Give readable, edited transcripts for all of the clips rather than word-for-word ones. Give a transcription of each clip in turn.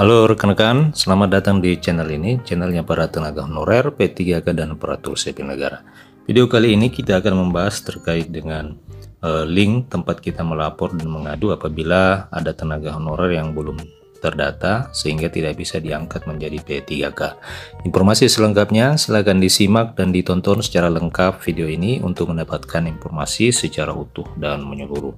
Halo rekan-rekan, selamat datang di channel ini, channelnya para tenaga honorer, P3K dan aparatur sipil negara. Video kali ini kita akan membahas terkait dengan link tempat kita melapor dan mengadu apabila ada tenaga honorer yang belum terdata sehingga tidak bisa diangkat menjadi P3K. Informasi selengkapnya silahkan disimak dan ditonton secara lengkap video ini untuk mendapatkan informasi secara utuh dan menyeluruh.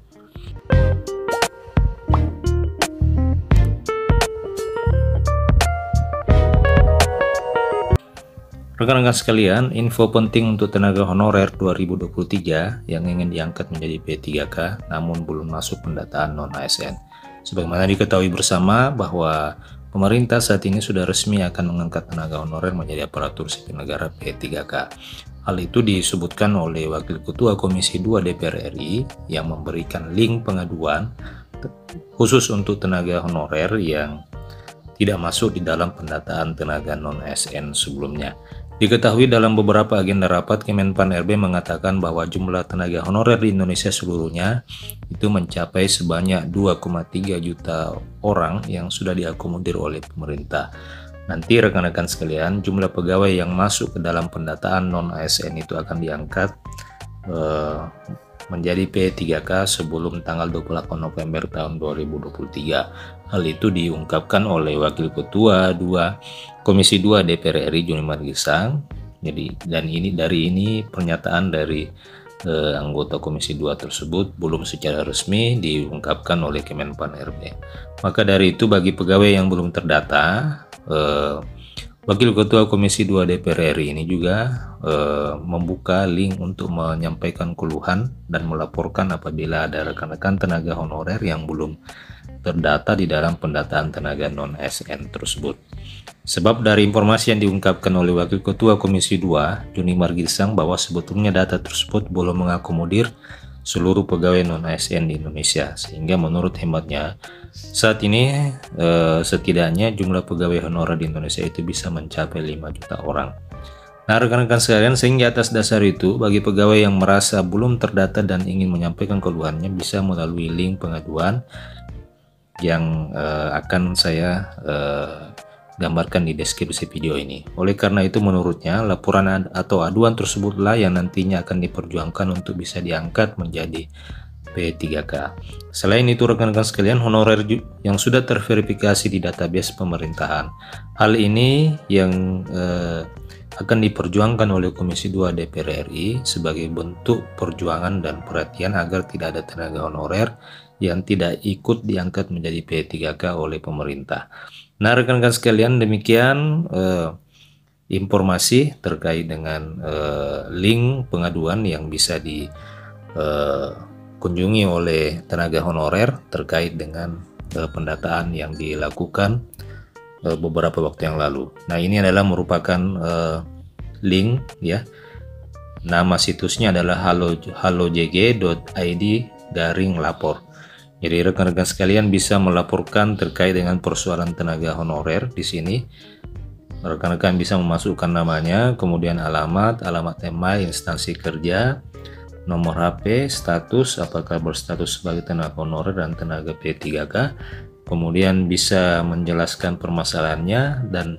Rekan-rekan sekalian, info penting untuk tenaga honorer 2023 yang ingin diangkat menjadi P3K namun belum masuk pendataan non-ASN. Sebagaimana diketahui bersama bahwa pemerintah saat ini sudah resmi akan mengangkat tenaga honorer menjadi aparatur sipil negara P3K. Hal itu disebutkan oleh Wakil Ketua Komisi 2 DPR RI yang memberikan link pengaduan khusus untuk tenaga honorer yang tidak masuk di dalam pendataan tenaga non-ASN sebelumnya. Diketahui dalam beberapa agenda rapat, Kemenpan RB mengatakan bahwa jumlah tenaga honorer di Indonesia seluruhnya itu mencapai sebanyak 2,3 juta orang yang sudah diakomodir oleh pemerintah. Nanti rekan-rekan sekalian, jumlah pegawai yang masuk ke dalam pendataan non-ASN itu akan diangkat menjadi P3K sebelum tanggal 28 November tahun 2023. Hal itu diungkapkan oleh Wakil Ketua Komisi 2 DPR RI Joni Margisang. Dan dari ini pernyataan dari anggota Komisi 2 tersebut belum secara resmi diungkapkan oleh Kemenpan RB. Maka dari itu bagi pegawai yang belum terdata, Wakil Ketua Komisi 2 DPR RI ini juga membuka link untuk menyampaikan keluhan dan melaporkan apabila ada rekan-rekan tenaga honorer yang belum terdata di dalam pendataan tenaga non-ASN tersebut. Sebab dari informasi yang diungkapkan oleh Wakil Ketua Komisi 2, Joni Margisang, bahwa sebetulnya data tersebut belum mengakomodir seluruh pegawai non-ASN di Indonesia, sehingga menurut hematnya saat ini setidaknya jumlah pegawai honorer di Indonesia itu bisa mencapai 5 juta orang. Nah rekan-rekan sekalian, sehingga atas dasar itu bagi pegawai yang merasa belum terdata dan ingin menyampaikan keluhannya bisa melalui link pengaduan yang akan saya gambarkan di deskripsi video ini. Oleh karena itu menurutnya laporan atau aduan tersebutlah yang nantinya akan diperjuangkan untuk bisa diangkat menjadi P3K. Selain itu rekan-rekan sekalian, honorer yang sudah terverifikasi di database pemerintahan. Hal ini yang akan diperjuangkan oleh Komisi 2 DPR RI sebagai bentuk perjuangan dan perhatian agar tidak ada tenaga honorer yang tidak ikut diangkat menjadi P3K oleh pemerintah. Nah rekan-rekan sekalian, demikian informasi terkait dengan link pengaduan yang bisa dikunjungi oleh tenaga honorer terkait dengan pendataan yang dilakukan beberapa waktu yang lalu. Nah ini adalah merupakan link ya. Nama situsnya adalah halojg.id/lapor. Jadi rekan-rekan sekalian bisa melaporkan terkait dengan persoalan tenaga honorer di sini. Rekan-rekan bisa memasukkan namanya, kemudian alamat email, instansi kerja, nomor HP, status apakah berstatus sebagai tenaga honorer dan tenaga P3K. Kemudian bisa menjelaskan permasalahannya dan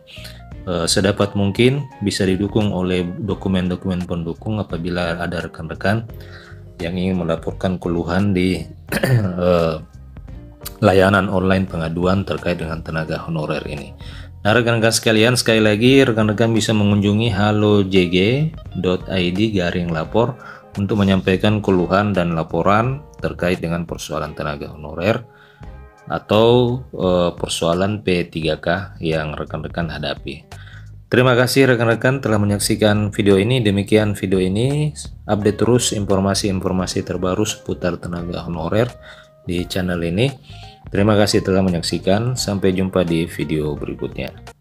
sedapat mungkin bisa didukung oleh dokumen-dokumen pendukung apabila ada rekan-rekan yang ingin melaporkan keluhan di layanan online pengaduan terkait dengan tenaga honorer ini. Nah rekan-rekan sekalian, sekali lagi rekan-rekan bisa mengunjungi halojg.id/lapor untuk menyampaikan keluhan dan laporan terkait dengan persoalan tenaga honorer atau persoalan P3K yang rekan-rekan hadapi. Terima kasih rekan-rekan telah menyaksikan video ini. Demikian video ini, update terus informasi-informasi terbaru seputar tenaga honorer di channel ini. Terima kasih telah menyaksikan, sampai jumpa di video berikutnya.